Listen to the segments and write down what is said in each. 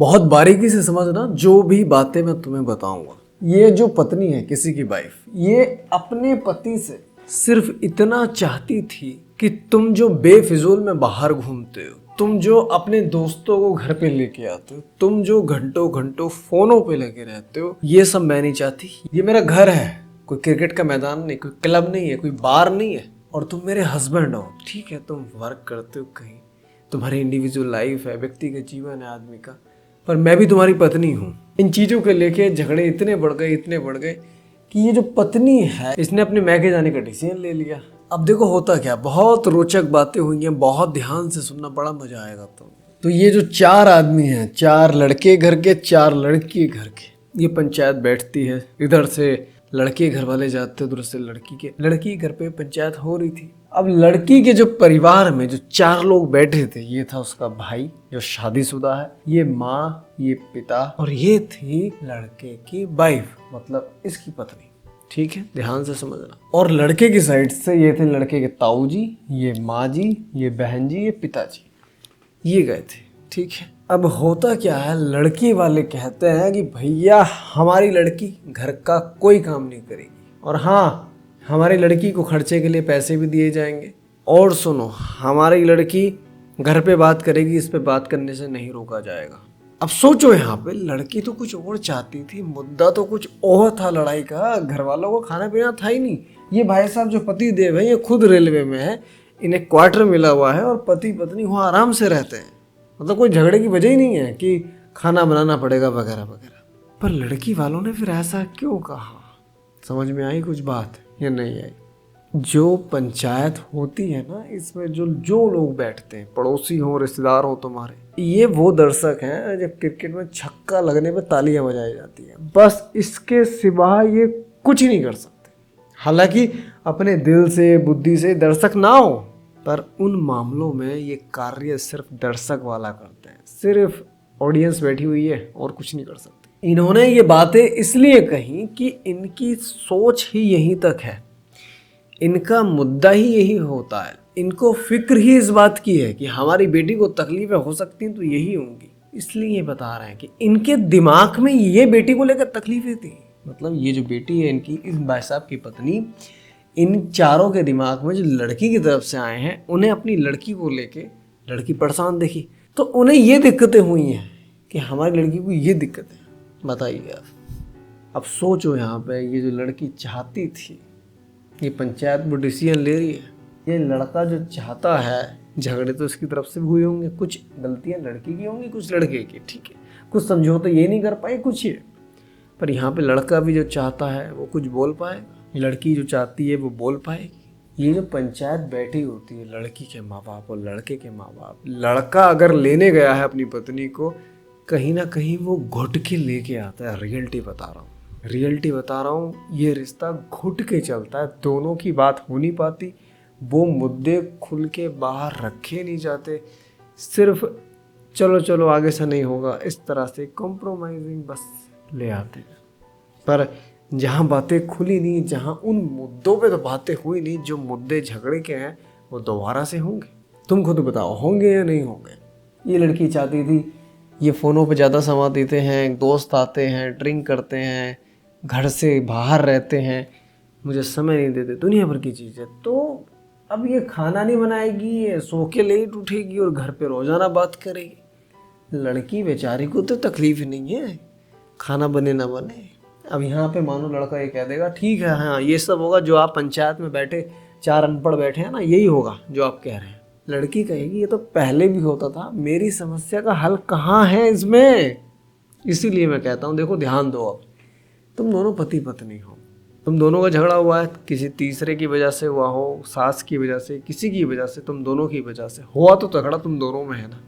बहुत बारीकी से समझना जो भी बातें मैं तुम्हें बताऊंगा। ये जो पत्नी है किसी की वाइफ, ये अपने पति से सिर्फ इतना चाहती थी कि तुम जो बेफिजूल में बाहर घूमते हो, तुम जो अपने दोस्तों को घर पे लेके आते हो, तुम जो घंटों घंटों फोनों पे लगे रहते हो, ये सब मैं नहीं चाहती। ये मेरा घर है, कोई क्रिकेट का मैदान नहीं, कोई क्लब नहीं है, कोई बार नहीं है। और तुम मेरे हस्बैंड हो, ठीक है, तुम वर्क करते हो कहीं, तुम्हारी इंडिविजुअल लाइफ है, व्यक्तिगत जीवन है आदमी का, पर मैं भी तुम्हारी पत्नी हूँ। इन चीज़ों के लेके झगड़े इतने बढ़ गए कि ये जो पत्नी है इसने अपने मैके जाने का डिसीजन ले लिया। अब देखो होता क्या, बहुत रोचक बातें हुई हैं, बहुत ध्यान से सुनना, बड़ा मजा आएगा। तो ये जो 4 आदमी हैं, 4 लड़के घर के, 4 लड़की घर के, ये पंचायत बैठती है। इधर से लड़के घर वाले जाते, उधर से लड़की घर पे पंचायत हो रही थी। अब लड़की के जो परिवार में जो 4 लोग बैठे थे, ये था उसका भाई जो शादीशुदा है, ये माँ, ये पिता, और ये थी लड़के की वाइफ, मतलब इसकी पत्नी। ठीक है, ध्यान से समझना। और लड़के की साइड से ये थे लड़के के ताऊ जी, ये माँ जी, ये बहन जी, ये पिताजी, ये गए थे। ठीक है, अब होता क्या है, लड़की वाले कहते हैं कि भैया हमारी लड़की घर का कोई काम नहीं करेगी, और हाँ, हमारी लड़की को खर्चे के लिए पैसे भी दिए जाएंगे, और सुनो, हमारी लड़की घर पे बात करेगी, इस पे बात करने से नहीं रोका जाएगा। अब सोचो, यहाँ पे लड़की तो कुछ और चाहती थी, मुद्दा तो कुछ और था लड़ाई का, घर वालों को खाना पीना था ही नहीं। ये भाई साहब जो पति देव है, ये खुद रेलवे में है, इन्हें क्वार्टर मिला हुआ है, और पति पत्नी वहाँ आराम से रहते हैं, मतलब कोई झगड़े की वजह ही नहीं है कि खाना बनाना पड़ेगा वगैरह वगैरह। पर लड़की वालों ने फिर ऐसा क्यों कहा? समझ में आई कुछ बात या नहीं आई? जो पंचायत होती है ना, इसमें जो लोग बैठते हैं, पड़ोसी हो, रिश्तेदार हो तुम्हारे, ये वो दर्शक हैं जब क्रिकेट में छक्का लगने पे तालियां बजाई जाती है, बस इसके सिवा ये कुछ ही नहीं कर सकते। हालांकि अपने दिल से, बुद्धि से दर्शक ना हो, पर उन मामलों में ये कार्य सिर्फ दर्शक वाला करते हैं, सिर्फ ऑडियंस बैठी हुई है और कुछ नहीं कर सकते। इन्होंने ये बातें इसलिए कही कि इनकी सोच ही यहीं तक है, इनका मुद्दा ही यही होता है, इनको फिक्र ही इस बात की है कि हमारी बेटी को तकलीफें हो सकती हैं तो यही होंगी। इसलिए ये बता रहे हैं कि इनके दिमाग में ये बेटी को लेकर तकलीफें थी, मतलब ये जो बेटी है इनकी, इस भाई साहब की पत्नी, इन चारों के दिमाग में जो लड़की की तरफ से आए हैं, उन्हें अपनी लड़की को लेके लड़की परेशान देखी, तो उन्हें ये दिक्कतें हुई हैं कि हमारी लड़की को ये दिक्कत है। बताइए अब सोचो, यहाँ पे ये जो लड़की चाहती थी, ये पंचायत वो डिसीजन ले रही है, ये लड़का जो चाहता है, झगड़े तो इसकी तरफ से भी हुए होंगे, कुछ गलतियाँ लड़की की होंगी, कुछ लड़के की, ठीक है, कुछ समझौते ये नहीं कर पाए, कुछ ये, पर यहाँ पे लड़का भी जो चाहता है वो कुछ बोल पाएगा, लड़की जो चाहती है वो बोल पाएगी। ये जो पंचायत बैठी होती है, लड़की के माँ बाप और लड़के के माँ बाप, लड़का अगर लेने गया है अपनी पत्नी को, कहीं ना कहीं वो घुट के लेके आता है। रियलिटी बता रहा हूँ, ये रिश्ता घुट के चलता है, दोनों की बात हो नहीं पाती, वो मुद्दे खुल के बाहर रखे नहीं जाते, सिर्फ चलो आगे से नहीं होगा, इस तरह से कॉम्प्रोमाइजिंग बस ले आते हैं। पर जहाँ बातें खुली नहीं, जहाँ उन मुद्दों पे तो बातें हुई नहीं, जो मुद्दे झगड़े के हैं वो दोबारा से होंगे। तुम खुद बताओ, होंगे या नहीं होंगे? ये लड़की चाहती थी, ये फ़ोनों पे ज़्यादा समय देते हैं, दोस्त आते हैं, ड्रिंक करते हैं, घर से बाहर रहते हैं, मुझे समय नहीं देते, दुनिया भर की चीज़ें। तो अब ये खाना नहीं बनाएगी, ये सो के लेट उठेगी और घर पे रोज़ाना बात करेगी। लड़की बेचारी को तो तकलीफ नहीं है, खाना बने ना बने। अब यहाँ पे मानो लड़का ये कह देगा, ठीक है, हाँ ये सब होगा जो आप पंचायत में बैठे 4 अनपढ़ बैठे हैं ना, यही होगा जो आप कह रहे हैं। लड़की कहेगी ये तो पहले भी होता था, मेरी समस्या का हल कहाँ है इसमें? इसीलिए मैं कहता हूँ, देखो ध्यान दो, अब तुम दोनों पति पत्नी हो, तुम दोनों का झगड़ा हुआ है, किसी तीसरे की वजह से हुआ हो, सास की वजह से, किसी की वजह से, तुम दोनों की वजह से हुआ, तो झगड़ा तुम दोनों में है ना,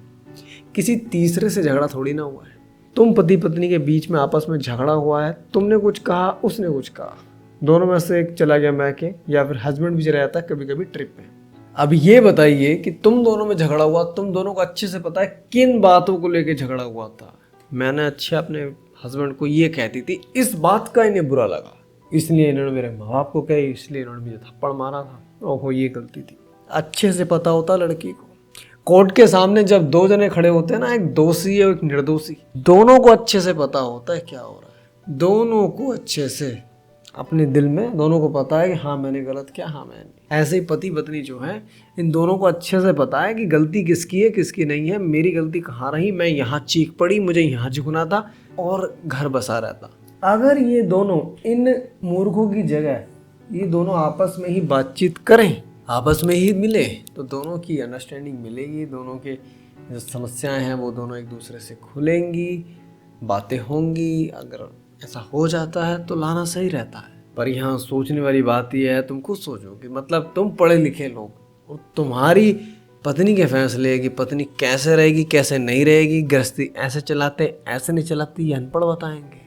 किसी तीसरे से झगड़ा थोड़ी ना हुआ है। तुम पति पत्नी के बीच में आपस में झगड़ा हुआ है, तुमने कुछ कहा, उसने कुछ कहा, दोनों में से एक चला गया मैके, या फिर हस्बैंड भी चला जाता है कभी कभी ट्रिप पे। अब ये बताइए कि तुम दोनों में झगड़ा हुआ, तुम दोनों को अच्छे से पता है किन बातों को लेके झगड़ा हुआ था। मैंने अच्छे अपने हस्बैंड को ये कहती थी, इस बात का इन्हें बुरा लगा, इसलिए इन्होंने मेरे माँ बाप को कही, इसलिए इन्होंने मुझे थप्पड़ मारा था, ओहो ये गलती थी। अच्छे से पता होता लड़की को, कोर्ट के सामने जब दो जने खड़े होते हैं ना, एक दोषी है और एक निर्दोषी, दोनों को अच्छे से पता होता है क्या हो रहा है। दोनों को अच्छे से अपने दिल में दोनों को पता है कि हाँ मैंने गलत किया, हाँ मैंने। ऐसे ही पति पत्नी जो है, इन दोनों को अच्छे से पता है कि गलती किसकी है किसकी नहीं है, मेरी गलती कहाँ रही, मैं यहाँ चीख पड़ी, मुझे यहाँ झुकना था, और घर बसा रहता। अगर ये दोनों इन मूर्खों की जगह ये दोनों आपस में ही बातचीत करें, आपस में ही मिले, तो दोनों की अंडरस्टैंडिंग मिलेगी, दोनों के जो समस्याएं हैं वो दोनों एक दूसरे से खुलेंगी, बातें होंगी। अगर ऐसा हो जाता है तो लाना सही रहता है। पर यहाँ सोचने वाली बात यह है, तुम खुद सोचो कि मतलब तुम पढ़े लिखे लोग और तुम्हारी पत्नी के फैसले कि पत्नी कैसे रहेगी कैसे नहीं रहेगी, गृहस्थी ऐसे चलाते ऐसे नहीं चलाती, ये अनपढ़ बताएंगे।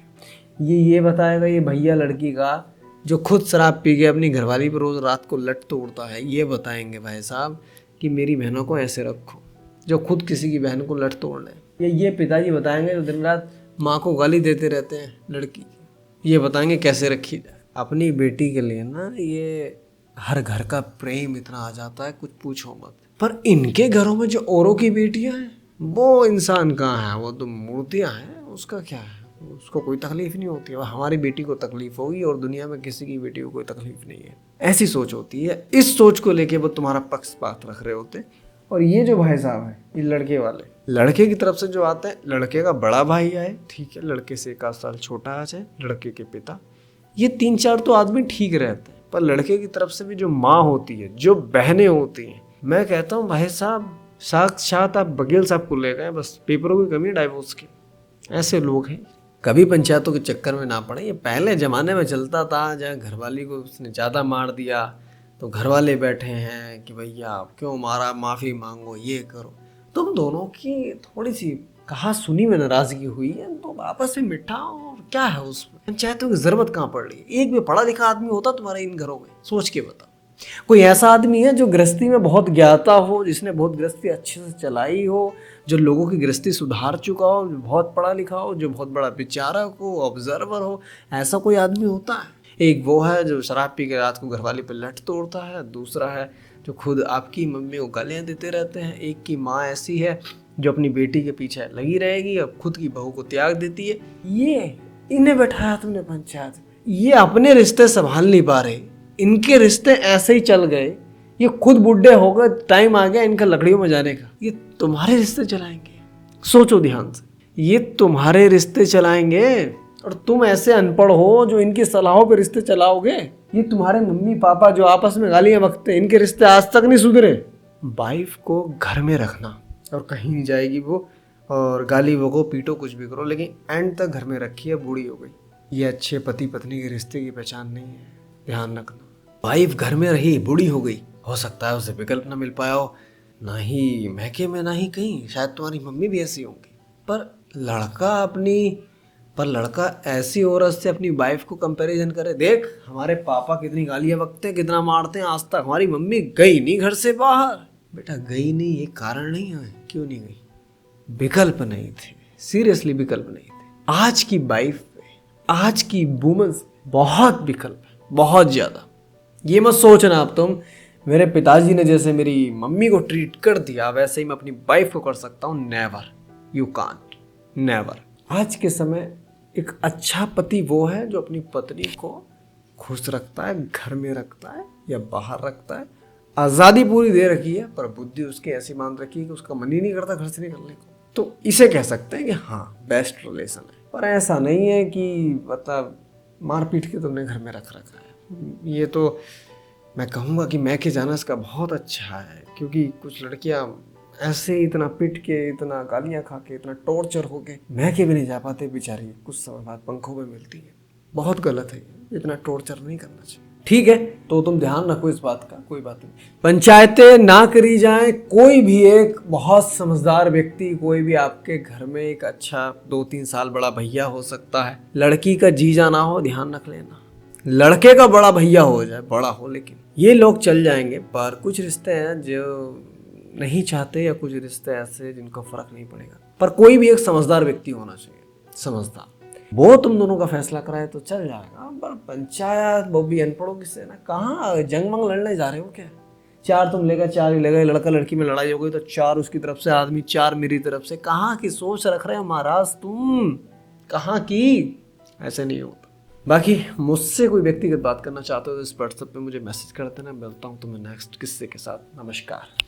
ये बताएगा ये भैया लड़की का जो खुद शराब पी के अपनी घरवाली पर रोज़ रात को लट तोड़ता है, ये बताएंगे भाई साहब कि मेरी बहनों को ऐसे रखो, जो खुद किसी की बहन को लट तोड़ लें। ये पिताजी बताएंगे जो दिन रात माँ को गाली देते रहते हैं लड़की की, ये बताएंगे कैसे रखी जाए। अपनी बेटी के लिए ना ये हर घर का प्रेम इतना आ जाता है, कुछ पूछो मत। पर इनके घरों में जो औरों की बेटियां हैं वो इंसान कहाँ है, वो तो मूर्तियां हैं, उसका क्या है, उसको कोई तकलीफ नहीं होती है। हमारी बेटी को तकलीफ होगी और दुनिया में किसी की बेटी को कोई तकलीफ नहीं है, ऐसी सोच होती है। इस सोच को लेके वो तुम्हारा पक्षपात रख रहे होते। और ये जो भाई साहब है, ये लड़के वाले, लड़के की तरफ से जो आते हैं, लड़के का बड़ा भाई आए, ठीक है, लड़के से 1 साल छोटा आ जाए, लड़के के पिता, ये 3-4 तो आदमी ठीक रहते हैं। पर लड़के की तरफ से भी जो माँ होती है, जो बहनें होती हैं, मैं कहता हूँ भाई साहब साक्षात आप बघेल साहब को ले गए, बस पेपरों की कमी है डाइवोर्स की। ऐसे लोग हैं। कभी पंचायतों के चक्कर में ना पड़े। ये पहले ज़माने में चलता था, जहाँ घरवाली को उसने ज़्यादा मार दिया तो घरवाले बैठे हैं कि भैया क्यों मारा, माफ़ी मांगो, ये करो। तुम दोनों की थोड़ी सी कहा सुनी में नाराज़गी हुई है तो आपस में मिटाओ, और क्या है उसमें, पंचायतों की ज़रूरत कहाँ पड़ रही है। एक भी पढ़ा लिखा आदमी होता तुम्हारे इन घरों में, सोच के बताओ। कोई ऐसा आदमी है जो गृहस्थी में बहुत ज्ञाता हो, जिसने बहुत गृहस्थी अच्छे से चलाई हो, जो लोगों की गृहस्थी सुधार चुका हो, जो बहुत पढ़ा लिखा हो, जो बहुत बड़ा विचारक हो, ऑब्जर्वर हो, ऐसा कोई आदमी होता है? एक वो है जो शराब पी के रात को घरवाली पे लट तोड़ता है, दूसरा है जो खुद आपकी मम्मी को गालियाँ देते रहते हैं, एक की माँ ऐसी है जो अपनी बेटी के पीछे लगी रहेगी, अब खुद की बहू को त्याग देती है। ये इन्हें बैठाया तुमने पंचायत में, ये अपने रिश्ते संभाल नहीं पा रहे, इनके रिश्ते ऐसे ही चल गए, ये खुद बुढ़े हो गए, टाइम आ गया इनका लकड़ियों में जाने का, ये तुम्हारे रिश्ते चलाएंगे। सोचो ध्यान से, ये तुम्हारे रिश्ते चलाएंगे और तुम ऐसे अनपढ़ हो जो इनकी सलाहों पे रिश्ते चलाओगे। ये तुम्हारे मम्मी पापा जो आपस में गालियां बकते हैं, इनके रिश्ते आज तक नहीं सुधरे। वाइफ को घर में रखना और कहीं नहीं जाएगी वो, और गाली बको पीटो कुछ भी करो, लेकिन एंड तक घर में रखी है, बूढ़ी हो गई। ये अच्छे पति पत्नी के रिश्ते की पहचान नहीं है, ध्यान रखना। वाइफ घर में रही, बूढ़ी हो गई, हो सकता है उसे विकल्प ना मिल पाया हो, ना ही मैके में ना ही कहीं, शायद तुम्हारी मम्मी भी ऐसी होंगी। पर लड़का ऐसी औरत से अपनी वाइफ को कंपैरिजन करे, देख हमारे पापा कितनी गालियां बकते हैं, कितना मारते हैं, आज तक हमारी मम्मी गई नहीं घर से बाहर। बेटा गई नहीं ये कारण नहीं है, क्यों नहीं गई, विकल्प नहीं थे, सीरियसली विकल्प नहीं थे। आज की वाइफ पे, आज की वुमेन्स बहुत विकल्प है, बहुत ज्यादा। ये मत सोचना अब तुम मेरे पिताजी ने जैसे मेरी मम्मी को ट्रीट कर दिया वैसे ही मैं अपनी वाइफ को कर सकता हूँ, नेवर, यू कांट, नेवर। आज के समय एक अच्छा पति वो है जो अपनी पत्नी को खुश रखता है, घर में रखता है या बाहर रखता है, आज़ादी पूरी दे रखी है, पर बुद्धि उसकी ऐसी मान रखी है कि उसका मन ही नहीं करता घर से निकलने को, तो इसे कह सकते हैं कि हाँ बेस्ट रिलेशन है। पर ऐसा नहीं है कि मतलब मार पीट के तुमने घर में रख रखा है। ये तो मैं कहूँगा कि मैके जाना इसका बहुत अच्छा है, क्योंकि कुछ लड़कियाँ ऐसे इतना पिट के, इतना गालियाँ खा के, इतना टॉर्चर हो के मैके भी नहीं जा पाते बेचारी, कुछ समय बाद पंखों में मिलती है। बहुत गलत है, इतना टॉर्चर नहीं करना चाहिए। ठीक है, तो तुम ध्यान रखो इस बात का, कोई बात नहीं। पंचायतें ना करी जाएं, कोई भी एक बहुत समझदार व्यक्ति, कोई भी आपके घर में एक अच्छा 2-3 साल बड़ा भैया हो सकता है, लड़की का जीजा ना हो, ध्यान रख लेना। लड़के का बड़ा भैया हो जाए, बड़ा हो, लेकिन ये लोग चल जाएंगे। पर कुछ रिश्ते हैं जो नहीं चाहते, या कुछ रिश्ते ऐसे जिनको फर्क नहीं पड़ेगा। पर कोई भी एक समझदार व्यक्ति होना चाहिए, समझदार, वो तुम दोनों का फैसला कराए तो चल जाएगा। पर पंचायत वो भी अनपढ़ों की से ना, कहाँ जंग मंग लड़ने जा रहे हो क्या? 4 तुम लेगा 4 ही लेगा, लड़का लड़की में लड़ाई हो गई तो 4 उसकी तरफ से आदमी 4 मेरी तरफ से। कहाँ की सोच रख रहे हो महाराज तुम, कहाँ की? ऐसे नहीं होता। बाकी मुझसे कोई व्यक्तिगत बात करना चाहते हो तो इस व्हाट्सएप पे मुझे मैसेज कर देना, मिलता हूँ तुम्हें नेक्स्ट किस्से के साथ। नमस्कार।